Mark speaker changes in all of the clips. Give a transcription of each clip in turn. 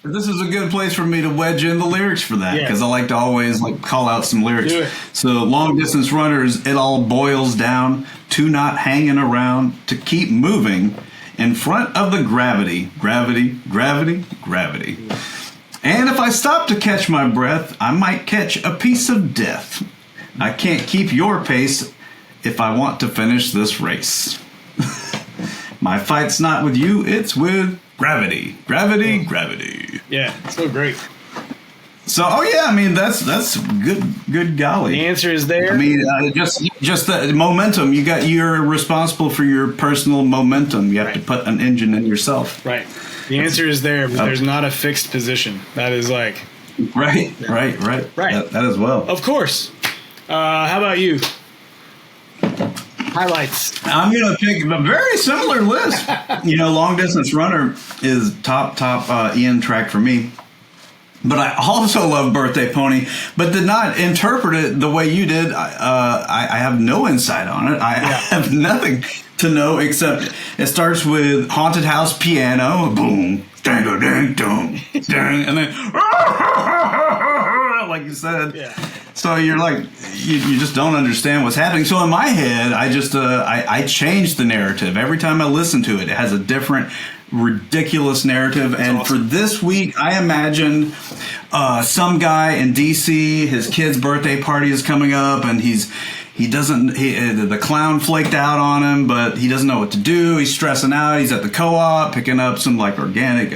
Speaker 1: This is a good place for me to wedge in the lyrics for that, because I like to always call out some lyrics. So long distance runners, it all boils down to not hanging around, to keep moving in front of the gravity. And if I stop to catch my breath, I might catch a piece of death. I can't keep your pace if I want to finish this race. My fight's not with you, it's with gravity.
Speaker 2: Yeah, so great.
Speaker 1: So, that's good golly.
Speaker 2: The answer is there.
Speaker 1: I mean, just the momentum. You're responsible for your personal momentum. You have to put an engine in yourself.
Speaker 2: Right. The answer is there, but there's not a fixed position. That is
Speaker 1: Right. That as well.
Speaker 2: Of course. How about you? Highlights.
Speaker 1: I'm going to pick a very similar list. Long Distance Runner is top Ian track for me. But I also love Birthday Pony, but did not interpret it the way you did. I have no insight on it. I have nothing to know except it starts with Haunted House piano, boom, dang, dang, dang, dang, and then like you said. Yeah. So you're like, you just don't understand what's happening. So in my head, I changed the narrative. Every time I listen to it, it has a different ridiculous narrative. That's and awesome. For this week, I imagined some guy in DC, his kid's birthday party is coming up, and the clown flaked out on him, but he doesn't know what to do. He's stressing out. He's at the co-op picking up some organic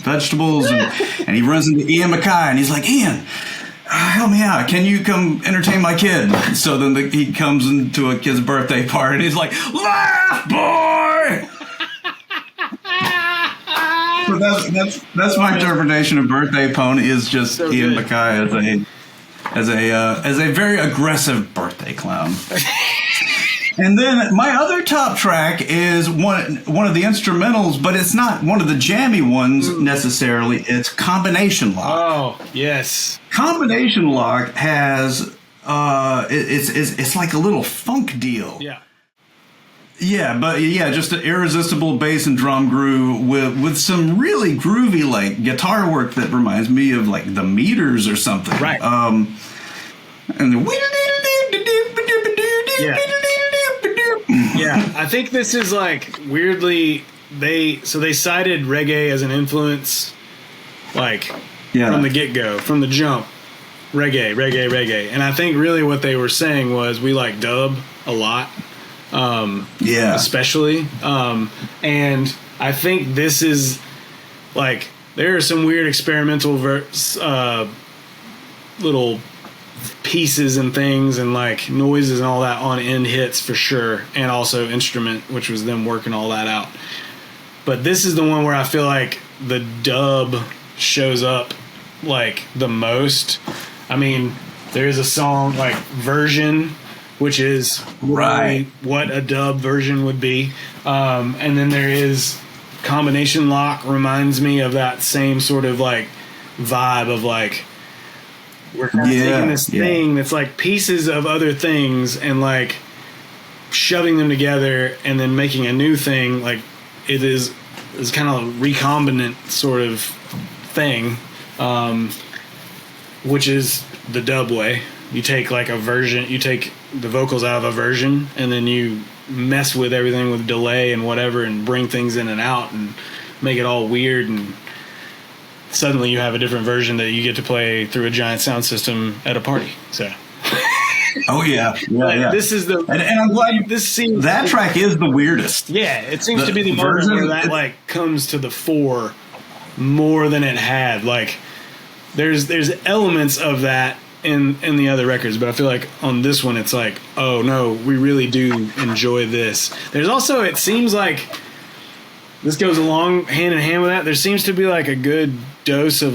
Speaker 1: vegetables, and he runs into Ian MacKaye, and he's like, Ian, help me out. Can you come entertain my kid? So then he comes into a kid's birthday party, and he's like, laugh, boy! So that's my interpretation of Birthday Pony, is just so Ian MacKaye as a very aggressive birthday clown. And then my other top track is one of the instrumentals, but it's not one of the jammy ones necessarily. It's Combination Lock.
Speaker 2: Oh, yes.
Speaker 1: Combination Lock has it's like a little funk deal.
Speaker 2: Yeah.
Speaker 1: Yeah, but just an irresistible bass and drum groove with some really groovy guitar work that reminds me of the Meters or something.
Speaker 2: Right.
Speaker 1: And the
Speaker 2: yeah, I think this is weirdly they cited reggae as an influence, from the get-go, from the jump. Reggae, and I think really what they were saying was we like dub a lot. Especially. And I think this is there are some weird experimental little pieces and things and noises and all that on end hits for sure, and also instrument, which was them working all that out. But this is the one where I feel like the dub shows up the most. I mean, there is a song Version, which is what a dub version would be. And then there is Combination Lock, reminds me of that same sort of vibe of we're kind of taking this thing that's pieces of other things and shoving them together and then making a new thing. It is kind of a recombinant sort of thing, which is the dub way. You take a version, you take the vocals out of a version, and then you mess with everything with delay and whatever and bring things in and out and make it all weird, and suddenly you have a different version that you get to play through a giant sound system at a party. So
Speaker 1: oh yeah.
Speaker 2: This is the
Speaker 1: and I'm glad that track is the weirdest.
Speaker 2: Yeah, it seems to be the version where that comes to the fore more than it had. There's elements of that in the other records, but I feel on this one it's oh no, we really do enjoy this. There's also, it seems this goes along hand in hand with that. There seems to be a good dose of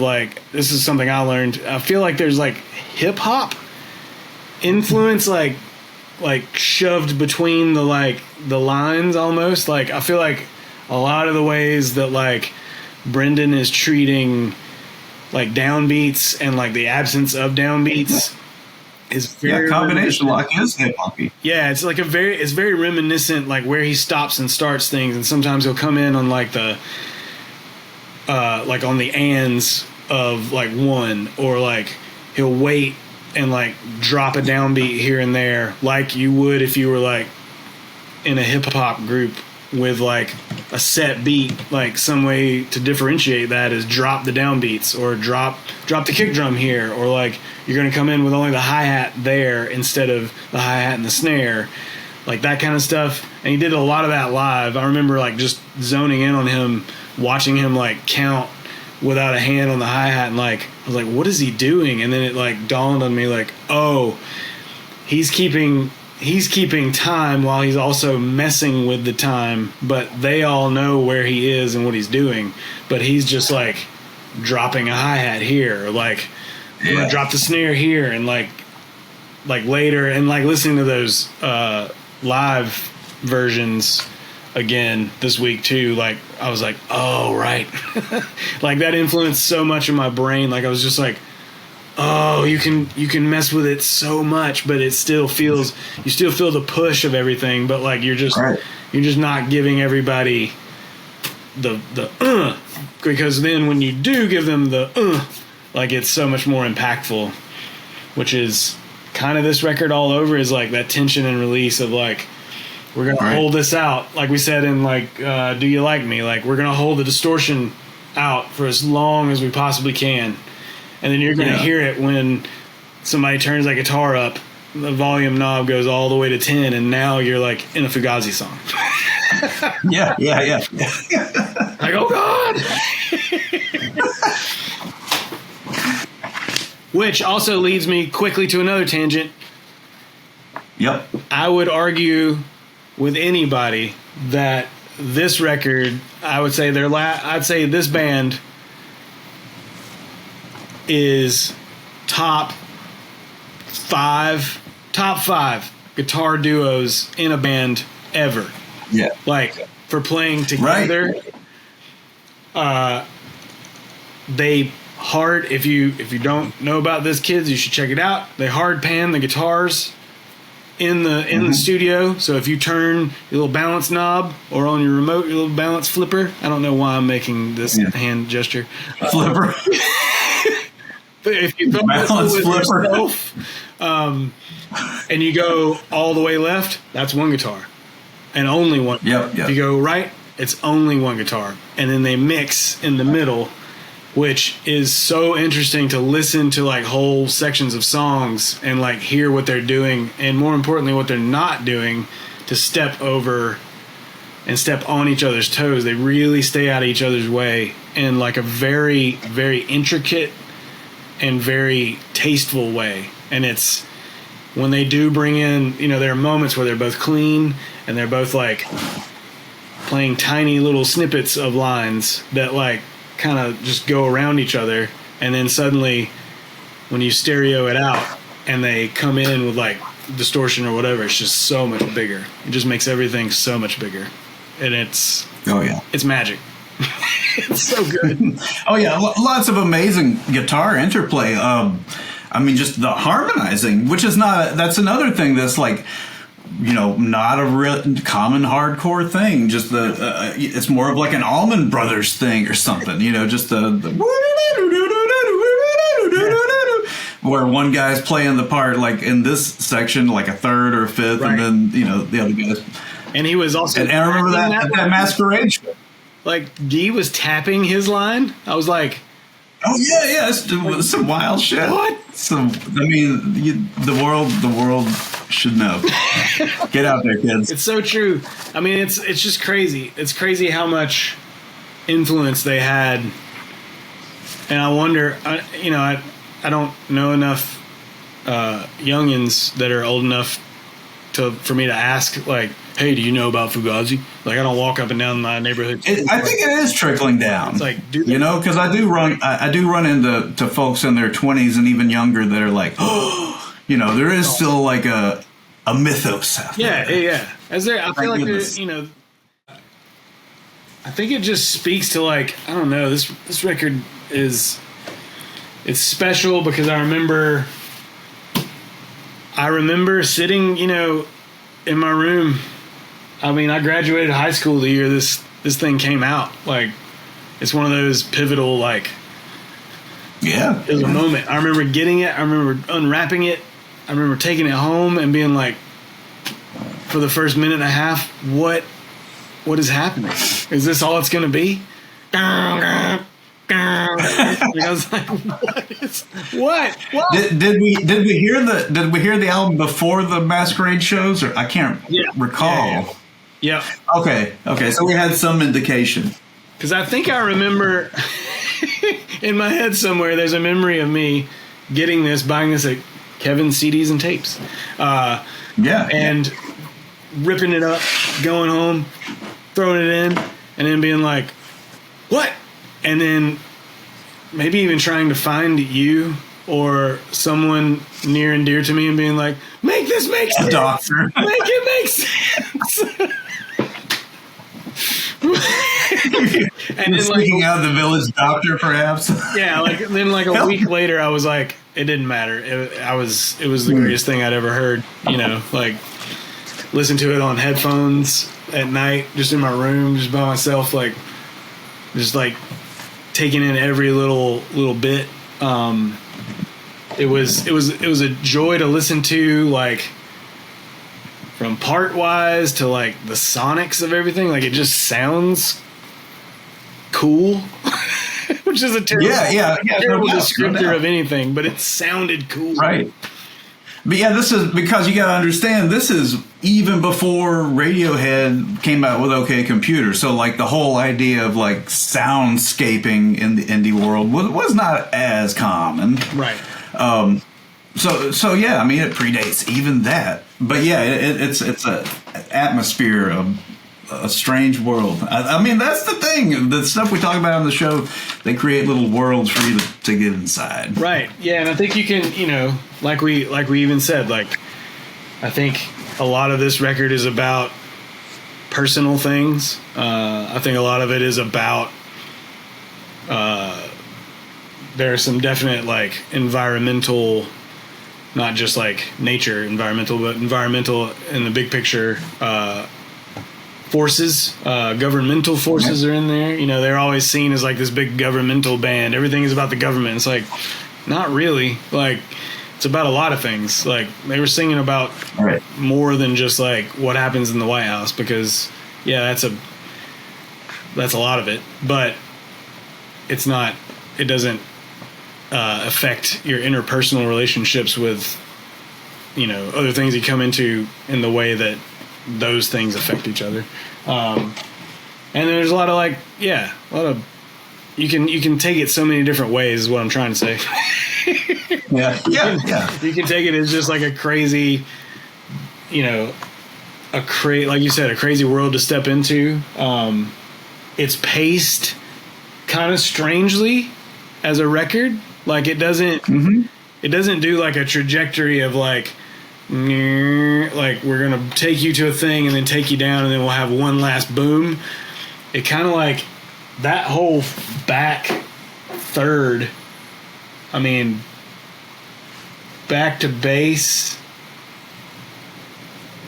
Speaker 2: this is something I learned. I feel there's hip hop influence shoved between the lines almost. I feel a lot of the ways that Brendan is treating downbeats and the absence of downbeats is very
Speaker 1: Combination Lock is hip hoppy.
Speaker 2: Yeah, it's it's very reminiscent, where he stops and starts things, and sometimes he'll come in on like on the ands of like one, or like he'll wait and like drop a downbeat here and there, like you would if you were like in a hip hop group with like a set beat. Like some way to differentiate that is drop the downbeats, or drop the kick drum here, or like you're gonna come in with only the hi-hat there instead of the hi-hat and the snare, like that kind of stuff. And he did a lot of that live. I remember like just zoning in on him, watching him like count without a hand on the hi-hat, and like I was like, what is he doing? And then it like dawned on me, like, oh, he's keeping time while he's also messing with the time, but they all know where he is and what he's doing, but he's just like dropping a hi-hat here, or like drop the snare here, and like later, and like listening to those live versions again this week too, like I was like, oh right. Like that influenced so much of my brain. Like I was just like, oh, you can mess with it so much, but it still feels, you still feel the push of everything, but like you're just not giving everybody the because then when you do give them the like it's so much more impactful, which is kind of this record all over, is like that tension and release of like, we're going to hold this out. Like we said in like, Do You Like Me? Like we're going to hold the distortion out for as long as we possibly can. And then you're going to hear it when somebody turns that guitar up, the volume knob goes all the way to 10, and now you're like in a Fugazi song.
Speaker 1: Yeah.
Speaker 2: Like, oh God. Which also leads me quickly to another tangent.
Speaker 1: Yep.
Speaker 2: I would argue with anybody that this record, I would say I'd say this band is top five guitar duos in a band ever.
Speaker 1: Yeah.
Speaker 2: Like for playing together. They hard, if you don't know about this, kids, you should check it out. They hard pan the guitars in the studio. So if you turn your little balance knob, or on your remote, your little balance flipper, I don't know why I'm making this hand gesture.
Speaker 1: Flipper.
Speaker 2: But if you balance flipper yourself, and you go all the way left, that's one guitar, and only one.
Speaker 1: Yep.
Speaker 2: If you go right, it's only one guitar, and then they mix in the middle, which is so interesting to listen to, like whole sections of songs and like hear what they're doing, and more importantly what they're not doing, to step over and step on each other's toes. They really stay out of each other's way in like a very, very intricate and very tasteful way. And it's when they do bring in, there are moments where they're both clean and they're both like playing tiny little snippets of lines that like kind of just go around each other, and then suddenly when you stereo it out and they come in with like distortion or whatever, it's just so much bigger. It just makes everything so much bigger, and it's magic. It's so good.
Speaker 1: Oh yeah, lots of amazing guitar interplay. I mean, just the harmonizing, which is that's another thing that's like, not a real common hardcore thing. Just it's more of like an Allman Brothers thing or something. Just the where one guy's playing the part, like in this section, like a third or a fifth, and then the other guys. And
Speaker 2: he was also.
Speaker 1: And I remember that Masquerade show.
Speaker 2: Like Dee was tapping his line. I was like,
Speaker 1: oh yeah, it's some wild shit. What? The world should know. Get out there, kids.
Speaker 2: It's so true. I mean, it's just crazy. It's crazy how much influence they had. And I wonder, I don't know enough youngins that are old enough for me to ask, like, hey, do you know about Fugazi? Like, I don't walk up and down my neighborhood.
Speaker 1: I think it is trickling down.
Speaker 2: It's like,
Speaker 1: because I do run into folks in their 20s and even younger that are like, oh, there is still like a mythos out there.
Speaker 2: Yeah. I feel like there's, I think it just speaks to like, I don't know, this record it's special because I remember sitting, in my room. I mean, I graduated high school the year this thing came out. Like, it's one of those pivotal, like,
Speaker 1: Yeah.
Speaker 2: it was a moment. I remember getting it. I remember unwrapping it. I remember taking it home and being like, for the first minute and a half, what is happening? Is this all it's going to be? I was like, what?
Speaker 1: Did we hear the album before the Masquerade shows, or I can't recall?
Speaker 2: Yeah.
Speaker 1: Okay. So we had some indication.
Speaker 2: Because I think I remember in my head somewhere, there's a memory of me getting this, buying this at Kevin's CDs and tapes. And ripping it up, going home, throwing it in, and then being like, what? And then maybe even trying to find you or someone near and dear to me and being like, make this make sense.
Speaker 1: A doctor.
Speaker 2: Make it make sense.
Speaker 1: And then speaking out of the village doctor, perhaps.
Speaker 2: Yeah, then a week later, I was like, it didn't matter. It was the greatest thing I'd ever heard. Like, listen to it on headphones at night, just in my room, just by myself, just taking in every little bit. It was a joy to listen to, like, from part wise to like the sonics of everything. Like, it just sounds cool, which is a terrible, terrible descriptor of anything, but it sounded cool.
Speaker 1: Right. But yeah, this is because you got to understand, this is even before Radiohead came out with OK Computer. So like the whole idea of like soundscaping in the indie world was not as common.
Speaker 2: Right.
Speaker 1: So yeah, I mean, it predates even that. But yeah, it's an atmosphere of a strange world. I mean, that's the thing. The stuff we talk about on the show, they create little worlds for you to get inside.
Speaker 2: Right. Yeah, and I think you can, like we even said, like, I think a lot of this record is about personal things. I think a lot of it is about there are some definite like environmental, not just like nature environmental, but environmental in the big picture forces, governmental forces are in there. They're always seen as like this big governmental band. Everything is about the government. It's like, not really. Like, it's about a lot of things. Like, they were singing about more than just like what happens in the White House, because that's a lot of it, but it doesn't affect your interpersonal relationships with other things you come into in the way that those things affect each other. And there's a lot of you can take it so many different ways is what I'm trying to say.
Speaker 1: Yeah.
Speaker 2: You can take it as just like a crazy, like you said, a crazy world to step into. It's paced kind of strangely as a record. Like, it doesn't do like a trajectory of like we're gonna take you to a thing and then take you down and then we'll have one last boom. It kind of like that whole back third. I mean, back to base,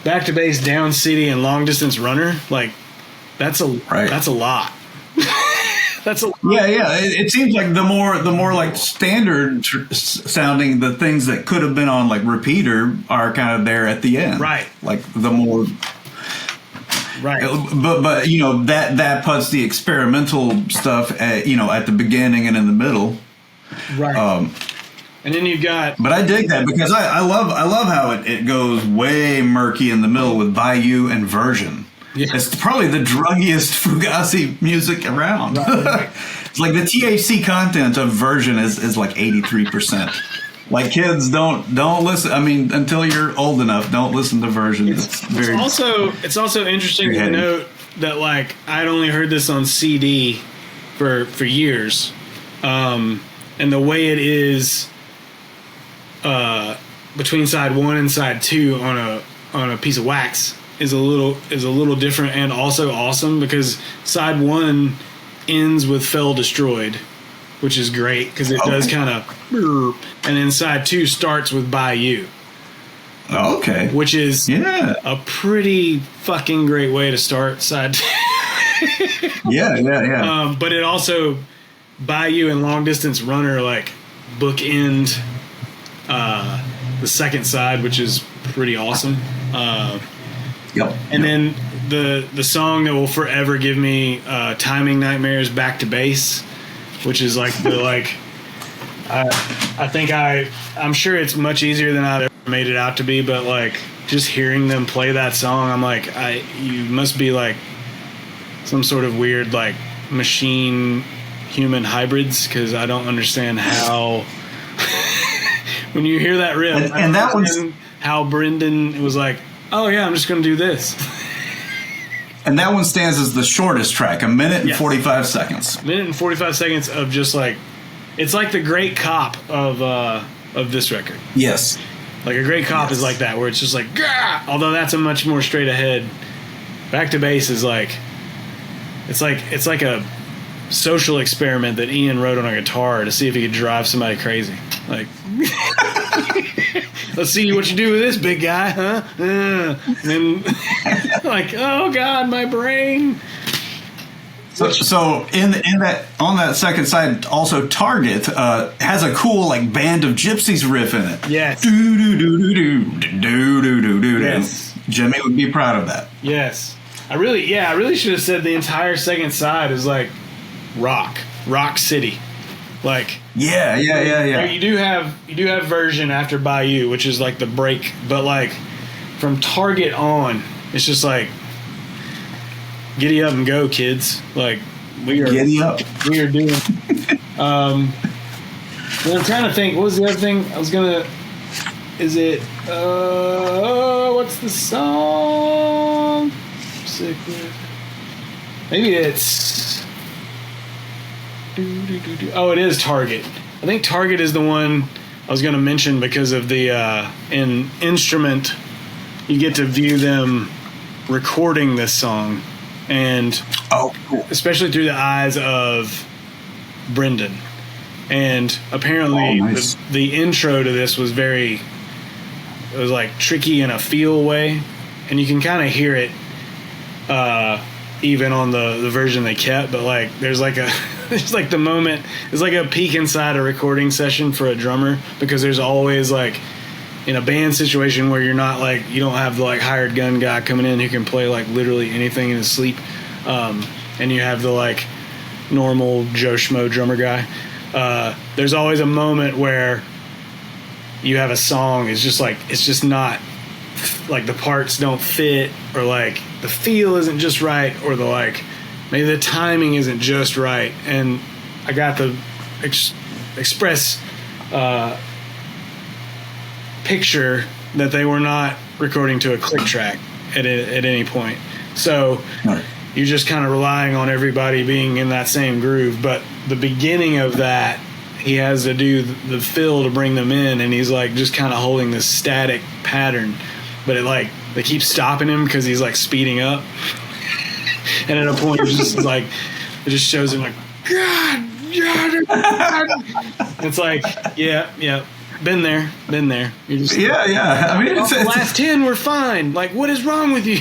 Speaker 2: down city, and long distance runner. Like, that's a lot. That's a lot.
Speaker 1: Yeah. It seems like the more like standard sounding, the things that could have been on like repeater are kind of there at the end.
Speaker 2: Right.
Speaker 1: Like the more.
Speaker 2: Right.
Speaker 1: But that puts the experimental stuff at the beginning and in the middle.
Speaker 2: Right. And then you've got.
Speaker 1: But I dig that because I love how it goes way murky in the middle with Bayou and Version. Yeah. It's probably the druggiest Fugazi music around. Right. It's like the THC content of Version is like 83%. Like, kids don't listen. I mean, until you're old enough, don't listen to Version.
Speaker 2: It's also interesting to note that, like, I'd only heard this on CD for years, and the way it is between side 1 and side 2 on a piece of wax is a little different, and also awesome because side 1 ends with "Fell Destroyed," which is great because it does kind of, and then side 2 starts with "Bayou."
Speaker 1: Okay.
Speaker 2: Which is a pretty fucking great way to start side 2.
Speaker 1: Yeah.
Speaker 2: But it also, Bayou and Long Distance Runner, like, bookend the second side, which is pretty awesome. And then the song that will forever give me timing nightmares, Back to Base, which is like the like I'm sure it's much easier than I've ever made it out to be, but like just hearing them play that song, I'm like, you must be like some sort of weird like machine human hybrids, because I don't understand how when you hear that riff,
Speaker 1: and that one's
Speaker 2: how Brendan was like, oh yeah, I'm just gonna do this.
Speaker 1: And that one stands as the shortest track, 1 minute and 45 seconds.
Speaker 2: 1 minute and 45 seconds of just like, it's like the Great Cop of this record.
Speaker 1: Yes.
Speaker 2: Like a Great Cop is like that, where it's just like, gah! Although that's a much more straight ahead. Back to Base is like, it's like a social experiment that Ian wrote on a guitar to see if he could drive somebody crazy. Like, let's see what you do with this big guy, huh? And then, like, oh God, my brain.
Speaker 1: So in that on that second side, also Target has a cool like Band of Gypsies riff in it.
Speaker 2: Yes.
Speaker 1: Do do do do do do do do do.
Speaker 2: Yes.
Speaker 1: Jimmy would be proud of that.
Speaker 2: Yes. I really should have said the entire second side is like rock city. Like,
Speaker 1: yeah.
Speaker 2: You do have version after Bayou, which is like the break, but like from Target on, it's just like, giddy up and go, kids. Like,
Speaker 1: giddy up.
Speaker 2: We are doing. I'm trying to think. What was the other thing I was gonna? Is it? What's the song? Sick with. Maybe it's. Oh, it is Target. I think Target is the one I was going to mention because of the in Instrument, you get to view them recording this song, and especially through the eyes of Brendan. And apparently
Speaker 1: nice.
Speaker 2: the intro to this was it was like tricky in a feel way, and you can kind of hear it even on the version they kept, but like there's like the moment, it's like a peek inside a recording session for a drummer, because there's always like in a band situation where you're not like, you don't have the like hired gun guy coming in who can play like literally anything in his sleep, and you have the like normal Joe Schmo drummer guy. There's always a moment where you have a song, it's just not like the parts don't fit, or like the feel isn't just right, or the like maybe the timing isn't just right. And I got the express picture that they were not recording to a click track at any point, so you're just kind of relying on everybody being in that same groove. But the beginning of that, he has to do the fill to bring them in, and he's like just kind of holding this static pattern, but it like they keep stopping him because he's like speeding up, and at a point it's just like it just shows him like God. It's like yeah, been there. You're just
Speaker 1: I mean,
Speaker 2: the last 10 were fine. Like, what is wrong with you?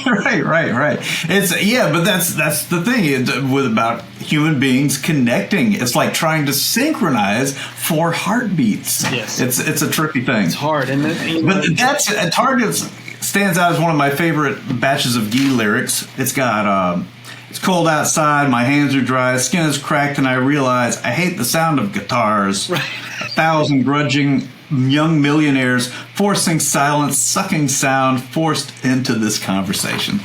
Speaker 1: Right. But that's the thing with about human beings connecting. It's like trying to synchronize 4 heartbeats.
Speaker 2: Yes,
Speaker 1: it's a tricky thing.
Speaker 2: It's hard, and
Speaker 1: but that's Target stands out as one of my favorite batches of Gee lyrics. It's got it's cold outside, my hands are dry, skin is cracked, and I realize I hate the sound of guitars.
Speaker 2: Right.
Speaker 1: 1,000 grudging young millionaires forcing silence, sucking sound forced into this conversation.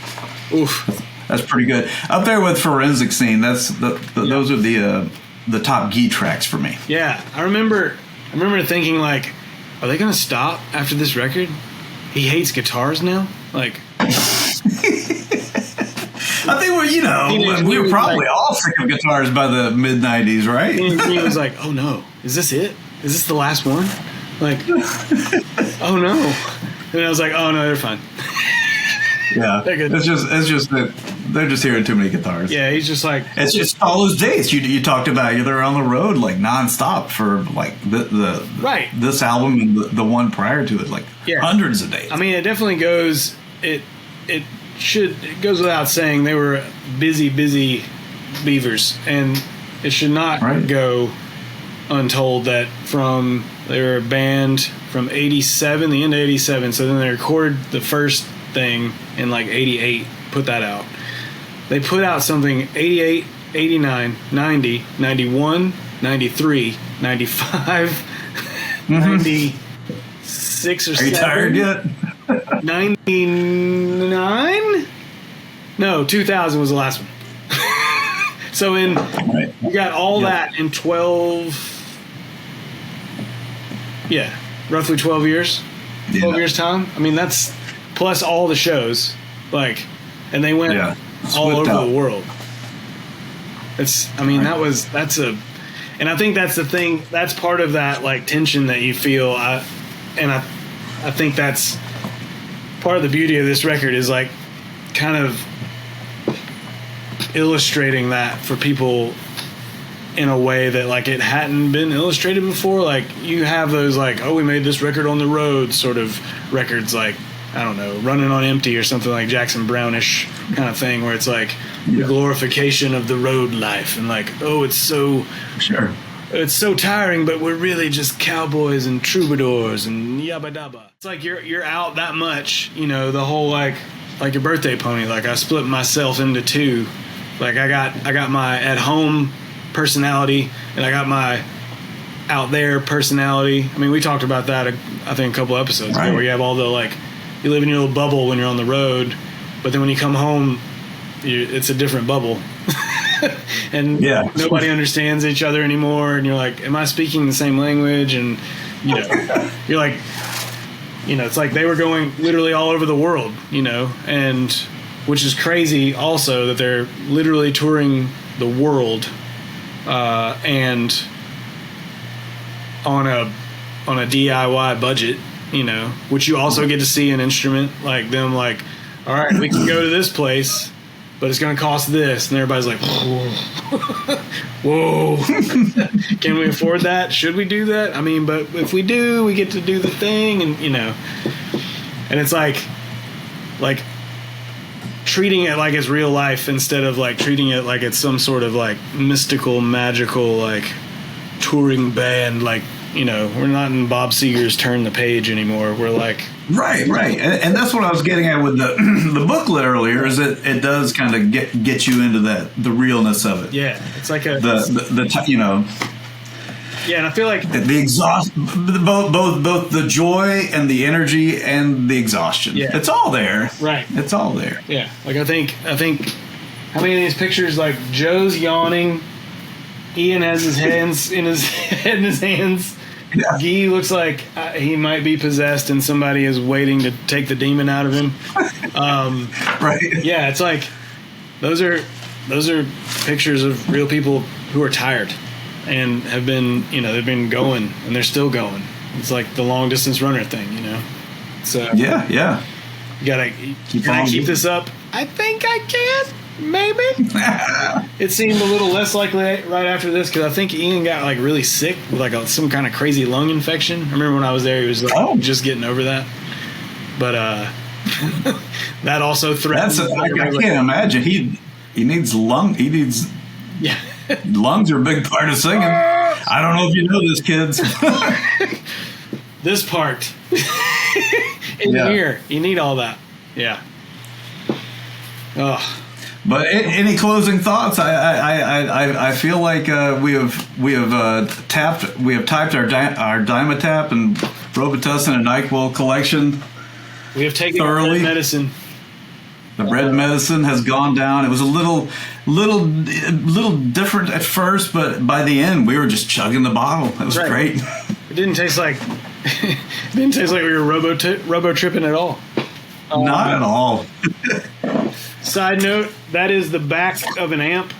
Speaker 2: Oof,
Speaker 1: that's pretty good. Up there with Forensic Scene. That's those are the top Gee tracks for me.
Speaker 2: Yeah, I remember thinking like, are they gonna stop after this record? He hates guitars now. Like,
Speaker 1: I think we were probably all sick of guitars by the mid '90s, right?
Speaker 2: He was like, oh no, is this it? Is this the last one? Like, oh no. And I was like, oh no, they're fine.
Speaker 1: Yeah,
Speaker 2: they're good.
Speaker 1: It's just that they're just hearing too many guitars.
Speaker 2: Yeah, he's just like,
Speaker 1: it's just all those dates you talked about. They're on the road like nonstop for like the
Speaker 2: right.
Speaker 1: This album and the one prior to it, like hundreds of dates.
Speaker 2: I mean, it definitely goes. it goes without saying they were busy beavers, and it should not go untold that they were a band from 87, the end of 87, so then they recorded the first thing in like 88, put that out. They put out something 88, 89, 90, 91, 93, 95, 96 or 7.
Speaker 1: Are you tired yet?
Speaker 2: 99? No, 2000 was the last one. So you got all that in roughly 12 years. 12 years time. I mean, that's plus all the shows, and they went all over the world. And I think that's the thing. That's part of that tension that you feel. I think that's part of the beauty of this record is kind of illustrating that for people in a way that it hadn't been illustrated before. You have those we made this record on the road sort of records, I don't know, Running on Empty or something like Jackson Brownish kind of thing, where it's the glorification of the road life and it's so it's so tiring, but we're really just cowboys and troubadours and yabba dabba. It's you're out that much, the whole like your birthday pony. I split myself into two. I got my at home personality and I got my out there personality. I mean, we talked about that I think a couple episodes ago, where you have all the you live in your little bubble when you're on the road, but then when you come home, it's a different bubble. And nobody understands each other anymore, and you're am I speaking the same language? And you're it's they were going literally all over the world, and which is crazy also that they're literally touring the world and on a DIY budget, which you also get to see an instrument them all right, we can go to this place, but it's going to cost this. And everybody's whoa. Can we afford that? Should we do that? I mean, but if we do, we get to do the thing. And, and it's treating it like it's real life instead of treating it like it's some sort of mystical, magical, touring band. We're not in Bob Seger's Turn the Page anymore. We're
Speaker 1: Right. And that's what I was getting at with the booklet earlier, is that it does kind of get you into the realness of it.
Speaker 2: Yeah. It's yeah, and I feel
Speaker 1: the exhaust, both the joy and the energy and the exhaustion. Yeah. It's all there.
Speaker 2: Right.
Speaker 1: It's all there.
Speaker 2: Yeah. I think how many of these pictures Joe's yawning, Ian has his hands in his head in his hands. Yeah. Guy looks like he might be possessed and somebody is waiting to take the demon out of him.
Speaker 1: Right.
Speaker 2: Yeah, it's those are pictures of real people who are tired and have been, they've been going and they're still going. It's the long distance runner thing, So
Speaker 1: yeah.
Speaker 2: You gotta keep this up. I think I can. Maybe. It seemed a little less likely right after this because I think Ian got really sick with some kind of crazy lung infection. I remember when I was there, he was just getting over that. But that also threatens.
Speaker 1: I can't imagine. He needs lungs are a big part of singing. I don't know if you know this, kids.
Speaker 2: This part in here, you need all that. Yeah. Oh.
Speaker 1: But any closing thoughts? I feel like we have typed our Dimetap and Robitussin and NyQuil collection.
Speaker 2: We have taken
Speaker 1: thoroughly.
Speaker 2: Red Medicine.
Speaker 1: The Red Medicine has gone down. It was a little different at first, but by the end we were just chugging the bottle. It was great.
Speaker 2: It didn't taste like we were robo tripping at all.
Speaker 1: Not at all.
Speaker 2: Side note, that is the back of an amp.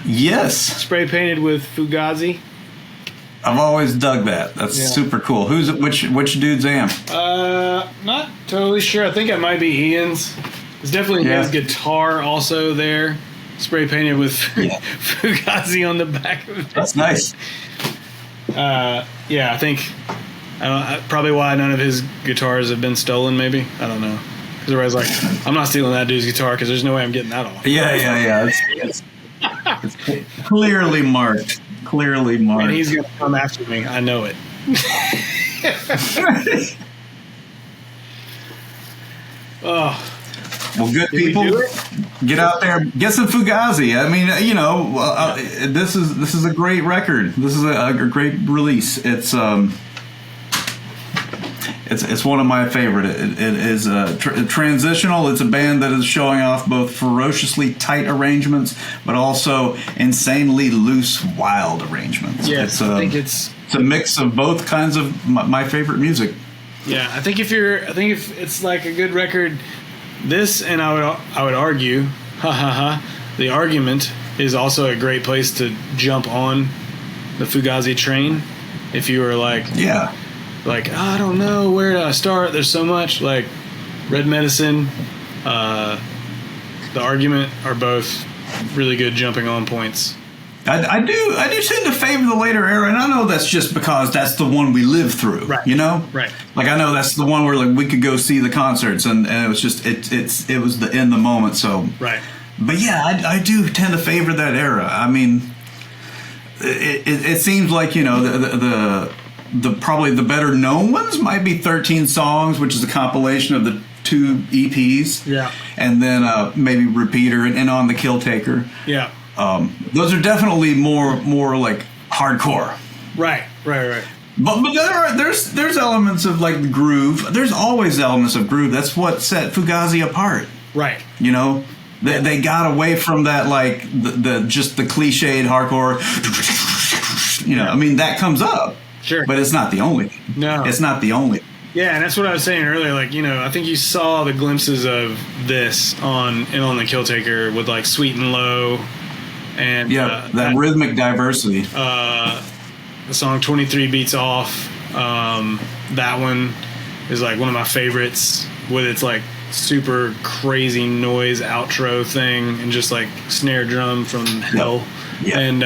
Speaker 1: Yes.
Speaker 2: Spray painted with Fugazi.
Speaker 1: I've always dug that. That's super cool. Which dude's amp?
Speaker 2: Not totally sure. I think it might be Ian's. It's definitely his guitar also there. Spray painted with Fugazi on the back of it.
Speaker 1: That's nice.
Speaker 2: I think probably why none of his guitars have been stolen, maybe. I don't know. Because everybody's like, I'm not stealing that dude's guitar because there's no way I'm getting that off.
Speaker 1: Yeah. It's clearly marked. Clearly marked.
Speaker 2: And he's going to come after me. I know it. Oh.
Speaker 1: Well, good people, get out there, get some Fugazi. I mean, this is a great record. This is a great release. It's one of my favorite. It is transitional. It's a band that is showing off both ferociously tight arrangements, but also insanely loose, wild arrangements.
Speaker 2: Yes, I think it's
Speaker 1: a mix of both kinds of my favorite music.
Speaker 2: Yeah, I think if it's like a good record, this, and I would argue, the argument is also a great place to jump on the Fugazi train. If you were like, I don't know where to start. There's so much. Like Red Medicine, the argument are both really good jumping on points.
Speaker 1: I do tend to favor the later era, and I know that's just because that's the one we lived through,
Speaker 2: right.
Speaker 1: You know?
Speaker 2: Right.
Speaker 1: Like, I know that's the one where like we could go see the concerts, and it was just it was the in the moment. So
Speaker 2: right.
Speaker 1: But yeah, I do tend to favor that era. I mean, it seems like, you know, the probably the better known ones might be 13 Songs, which is a compilation of the 2 EPs.
Speaker 2: Yeah.
Speaker 1: And then maybe Repeater and On the Kill Taker.
Speaker 2: Yeah.
Speaker 1: Those are definitely more like hardcore.
Speaker 2: Right.
Speaker 1: But there's elements of like the groove. There's always elements of groove. That's what set Fugazi apart.
Speaker 2: Right.
Speaker 1: You know, they got away from that, like the just the cliched hardcore. You know, I mean, that comes up.
Speaker 2: Sure.
Speaker 1: But it's not the only.
Speaker 2: No.
Speaker 1: It's not the only.
Speaker 2: Yeah, and that's what I was saying earlier. Like, you know, I think you saw the glimpses of this on the Kill Taker with like Sweet and Low. And
Speaker 1: that rhythmic diversity.
Speaker 2: The song 23 Beats Off. That one is like one of my favorites, with its like super crazy noise outro thing and just like snare drum from hell.
Speaker 1: Yeah.
Speaker 2: And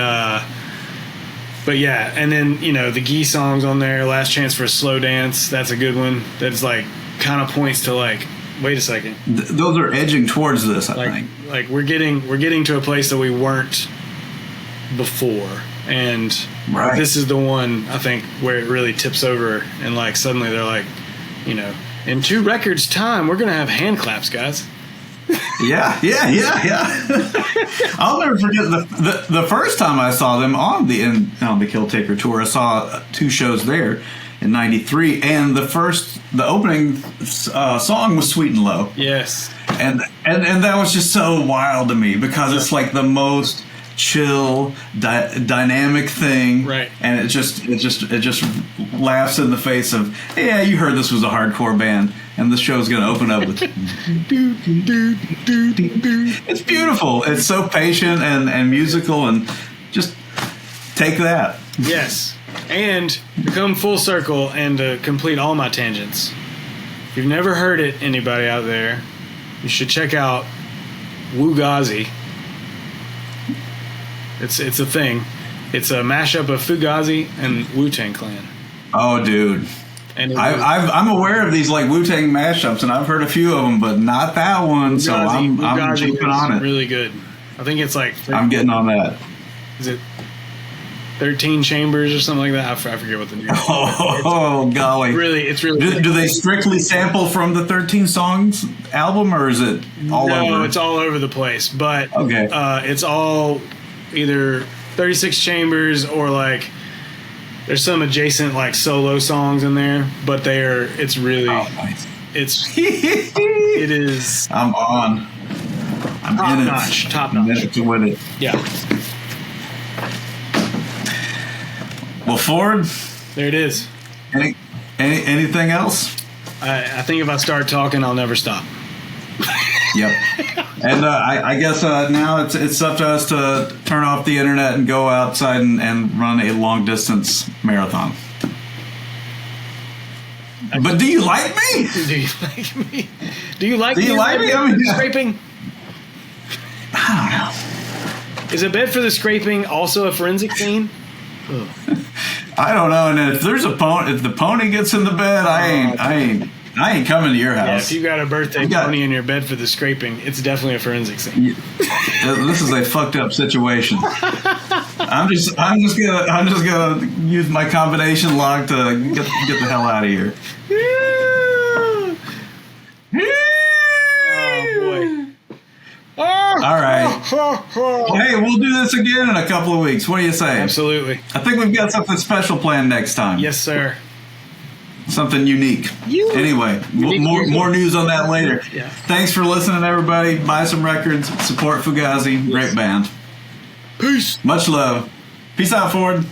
Speaker 2: but yeah, and then, you know, the Gee songs on there, Last Chance for a Slow Dance, that's a good one. That's like kind of points to like, wait a second.
Speaker 1: Those are edging towards this, I think.
Speaker 2: Like we're getting to a place that we weren't before, and this is the one, I think, where it really tips over, and like suddenly they're like, you know, in 2 records time we're gonna have hand claps, guys.
Speaker 1: Yeah. I'll never forget the first time I saw them on the Kill Taker tour. I saw 2 shows there in '93, and the opening song was Sweet and Low.
Speaker 2: Yes.
Speaker 1: And that was just so wild to me, because it's like the most chill, dynamic thing,
Speaker 2: right?
Speaker 1: And it just laughs in the face of, yeah, you heard this was a hardcore band, and the show's gonna open up with. It's beautiful. It's so patient and musical, and just take that.
Speaker 2: Yes, and to come full circle and to complete all my tangents, if you've never heard it, anybody out there, you should check out Fugazi. It's a thing. It's a mashup of Fugazi and Wu-Tang Clan.
Speaker 1: Oh, dude.
Speaker 2: And
Speaker 1: I'm aware of these like Wu-Tang mashups, and I've heard a few of them, but not that one. So I'm jumping on it.
Speaker 2: Really good. I think it's like
Speaker 1: I'm getting on that.
Speaker 2: Is it 13 Chambers or something like that? I forget what the name is.
Speaker 1: Oh, golly.
Speaker 2: It's really
Speaker 1: do they strictly sample from the 13 Songs album, or is it all over?
Speaker 2: No, it's all over the place. But
Speaker 1: okay.
Speaker 2: It's all either 36 Chambers or like there's some adjacent like solo songs in there, but it's really
Speaker 1: nice.
Speaker 2: It is
Speaker 1: I'm on. I'm
Speaker 2: top
Speaker 1: in
Speaker 2: notch.
Speaker 1: it.
Speaker 2: Top notch.
Speaker 1: To win it.
Speaker 2: Yeah.
Speaker 1: Well, Ford,
Speaker 2: there it is.
Speaker 1: Anything else?
Speaker 2: I think if I start talking, I'll never stop.
Speaker 1: Yep. And I guess now it's up to us to turn off the internet and go outside and run a long distance marathon. But do you like me?
Speaker 2: Do you like me? Do you like
Speaker 1: me? I mean,
Speaker 2: scraping?
Speaker 1: I don't know.
Speaker 2: Is a bed for the scraping also a forensic scene?
Speaker 1: I don't know. And if there's if the pony gets in the bed, I ain't I ain't coming to your
Speaker 2: Yeah,
Speaker 1: house.
Speaker 2: if you got a birthday pony in your bed for the scraping, it's definitely a forensic scene.
Speaker 1: This is a fucked up situation. I'm just gonna use my combination lock to get the hell out of here.
Speaker 2: Oh boy.
Speaker 1: All right. Well, hey, we'll do this again in a couple of weeks. What do you say?
Speaker 2: Absolutely.
Speaker 1: I think we've got something special planned next time.
Speaker 2: Yes, sir.
Speaker 1: Something unique. Anyway, more news on that later.
Speaker 2: Yeah.
Speaker 1: Thanks for listening, everybody. Buy some records. Support Fugazi. Great band.
Speaker 2: Peace.
Speaker 1: Much love. Peace out, Ford.